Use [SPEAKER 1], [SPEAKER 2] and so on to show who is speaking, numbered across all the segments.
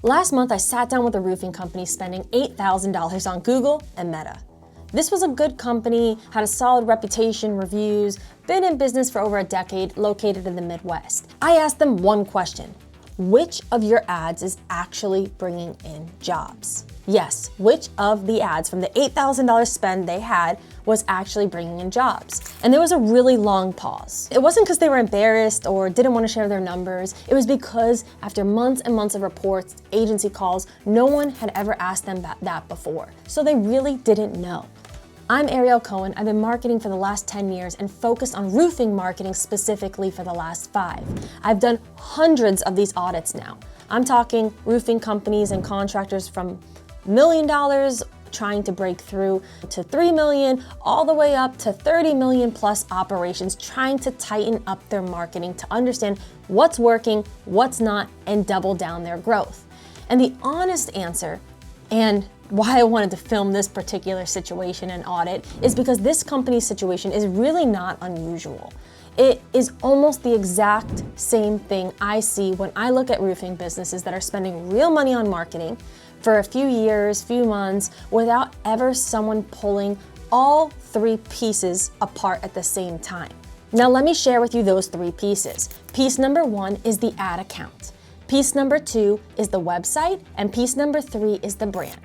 [SPEAKER 1] Last month, I sat down with a roofing company spending $8,000 on Google and Meta. This was a good company, had a solid reputation, reviews, been in business for over a decade, located in the Midwest. I asked them one question: which of your ads is actually bringing in jobs? Yes, which of the ads from the $8,000 spend they had was actually bringing in jobs? And there was a really long pause. It wasn't because they were embarrassed or didn't want to share their numbers. It was because after months and months of reports, agency calls, no one had ever asked them that before. So they really didn't know. I'm Ariel Cohen. I've been marketing for the last 10 years and focused on roofing marketing specifically for the last 5. I've done hundreds of these audits now. I'm talking roofing companies and contractors from $1 million trying to break through to $3 million, all the way up to 30 million plus operations trying to tighten up their marketing to understand what's working, what's not, and double down their growth. And the honest answer, and why I wanted to film this particular situation and audit, is because this company's situation is really not unusual. It is almost the exact same thing I see when I look at roofing businesses that are spending real money on marketing for a few years, few months, without ever someone pulling all 3 pieces apart at the same time. Now let me share with you those 3 pieces. Piece number 1 is the ad account. Piece number 2 is the website, and piece number 3 is the brand.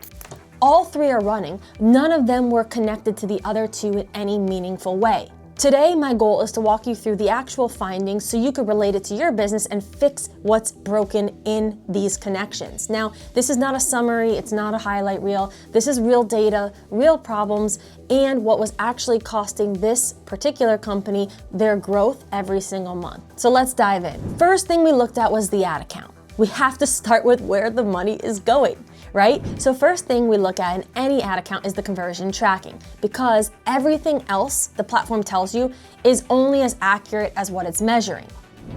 [SPEAKER 1] All 3 are running. None of them were connected to the other 2 in any meaningful way. Today, my goal is to walk you through the actual findings so you can relate it to your business and fix what's broken in these connections. Now, this is not a summary, it's not a highlight reel. This is real data, real problems, and what was actually costing this particular company their growth every single month. So let's dive in. First thing we looked at was the ad account. We have to start with where the money is going, right? So first thing we look at in any ad account is the conversion tracking, because everything else the platform tells you is only as accurate as what it's measuring.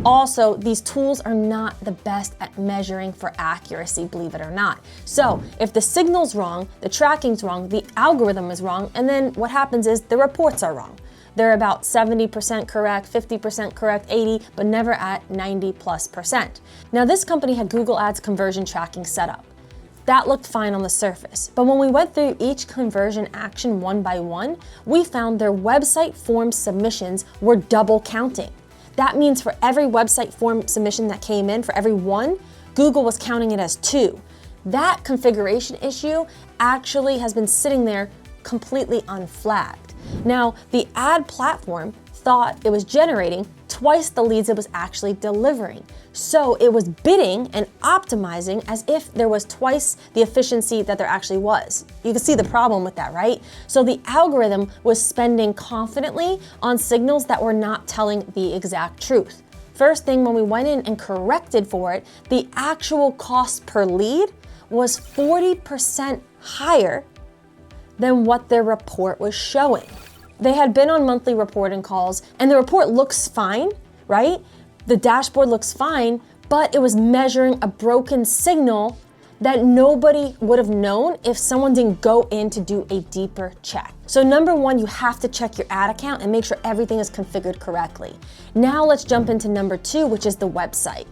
[SPEAKER 1] Also, these tools are not the best at measuring for accuracy, believe it or not. So if the signal's wrong, the tracking's wrong, the algorithm is wrong, and then what happens is the reports are wrong. They're about 70% correct, 50% correct, 80, but never at 90+%. Now this company had Google Ads conversion tracking set up. That looked fine on the surface, but when we went through each conversion action one by one, we found their website form submissions were double counting. That means for every website form submission that came in, for every 1, Google was counting it as 2. That configuration issue actually has been sitting there completely unflagged. Now, the ad platform thought it was generating twice the leads it was actually delivering. So it was bidding and optimizing as if there was twice the efficiency that there actually was. You can see the problem with that, right? So the algorithm was spending confidently on signals that were not telling the exact truth. First thing, when we went in and corrected for it, the actual cost per lead was 40% higher than what their report was showing. They had been on monthly reporting calls, and the report looks fine, right? The dashboard looks fine, but it was measuring a broken signal that nobody would have known if someone didn't go in to do a deeper check. So number 1, you have to check your ad account and make sure everything is configured correctly. Now let's jump into number 2, which is the website.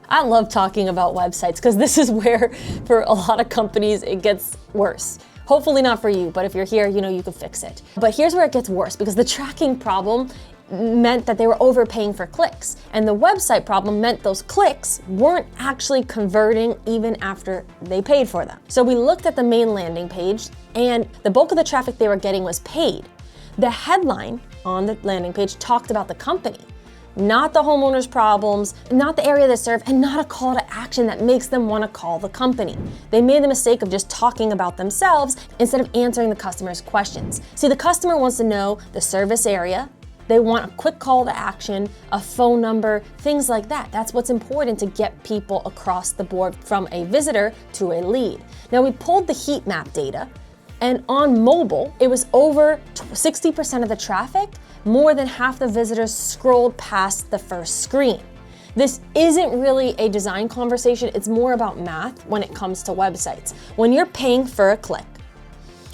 [SPEAKER 1] I love talking about websites because this is where, for a lot of companies, it gets worse. Hopefully not for you, but if you're here, you know you can fix it. But here's where it gets worse, because the tracking problem meant that they were overpaying for clicks, and the website problem meant those clicks weren't actually converting even after they paid for them. So we looked at the main landing page, and the bulk of the traffic they were getting was paid. The headline on the landing page talked about the company, not the homeowner's problems, not the area they serve, and not a call to action that makes them want to call the company. They made the mistake of just talking about themselves instead of answering the customer's questions. See, the customer wants to know the service area. They want a quick call to action, a phone number, things like that. That's what's important to get people across the board from a visitor to a lead. Now, we pulled the heat map data, and on mobile, it was over 60% of the traffic. More than half the visitors scrolled past the first screen. This isn't really a design conversation, it's more about math when it comes to websites. When you're paying for a click,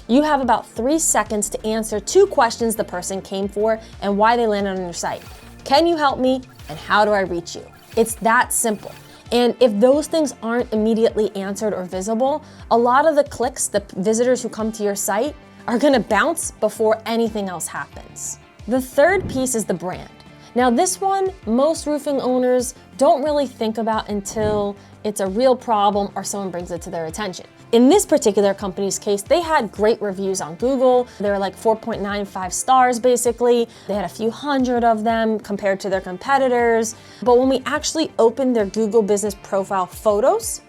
[SPEAKER 1] you have about 3 seconds to answer 2 questions the person came for and why they landed on your site. Can you help me, and how do I reach you? It's that simple. And if those things aren't immediately answered or visible, a lot of the clicks, the visitors who come to your site, are gonna bounce before anything else happens. The third piece is the brand. Now this one, most roofing owners don't really think about until it's a real problem or someone brings it to their attention. In this particular company's case, they had great reviews on Google. They were like 4.95 stars basically. They had a few hundred of them compared to their competitors. But when we actually opened their Google business profile photos,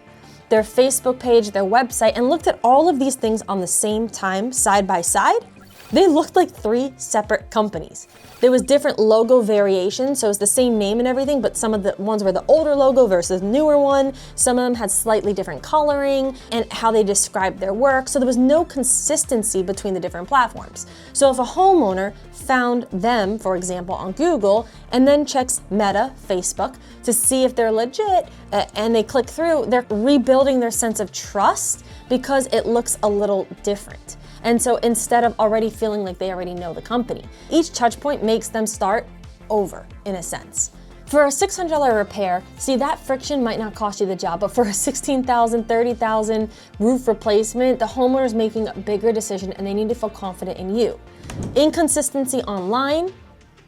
[SPEAKER 1] their Facebook page, their website, and looked at all of these things on the same time, side by side, they looked like 3 separate companies. There was different logo variations, so it's the same name and everything, but some of the ones were the older logo versus the newer one. Some of them had slightly different coloring and how they described their work, so there was no consistency between the different platforms. So if a homeowner found them, for example, on Google, and then checks Meta, Facebook, to see if they're legit, and they click through, they're rebuilding their sense of trust because it looks a little different. And so instead of already feeling like they already know the company, each touch point makes them start over, in a sense. For a $600 repair, see, that friction might not cost you the job, but for a $16,000, $30,000 roof replacement, the homeowner is making a bigger decision and they need to feel confident in you. Inconsistency online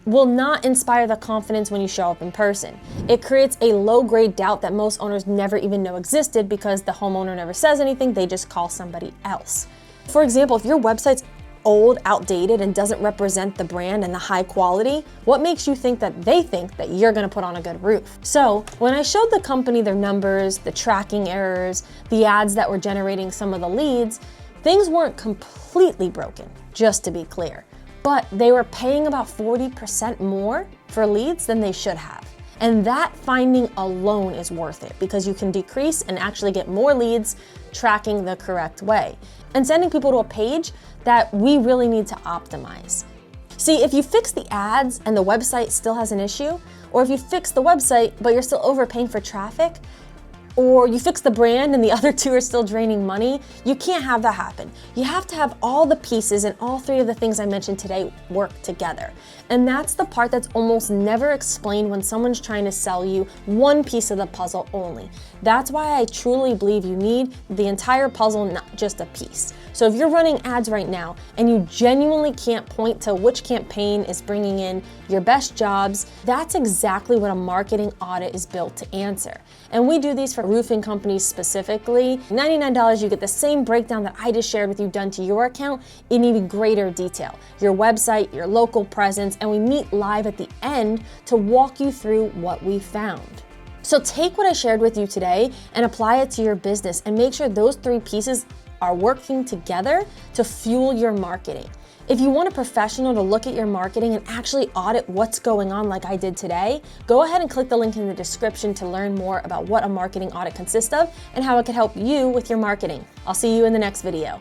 [SPEAKER 1] will not inspire the confidence when you show up in person. It creates a low-grade doubt that most owners never even know existed because the homeowner never says anything, they just call somebody else. For example, if your website's old, outdated, and doesn't represent the brand and the high quality, what makes you think that they think that you're gonna put on a good roof? So when I showed the company their numbers, the tracking errors, the ads that were generating some of the leads, things weren't completely broken, just to be clear. But they were paying about 40% more for leads than they should have. And that finding alone is worth it because you can decrease and actually get more leads tracking the correct way and sending people to a page that we really need to optimize. See, if you fix the ads and the website still has an issue, or if you fix the website but you're still overpaying for traffic, or you fix the brand and the other 2 are still draining money, you can't have that happen. You have to have all the pieces and all 3 of the things I mentioned today work together. And that's the part that's almost never explained when someone's trying to sell you one piece of the puzzle only. That's why I truly believe you need the entire puzzle, not just a piece. So if you're running ads right now and you genuinely can't point to which campaign is bringing in your best jobs, that's exactly what a marketing audit is built to answer. And we do these for roofing companies specifically. $99, you get the same breakdown that I just shared with you done to your account in even greater detail. Your website, your local presence, and we meet live at the end to walk you through what we found. So take what I shared with you today and apply it to your business and make sure those 3 pieces are working together to fuel your marketing. If you want a professional to look at your marketing and actually audit what's going on like I did today, go ahead and click the link in the description to learn more about what a marketing audit consists of and how it can help you with your marketing. I'll see you in the next video.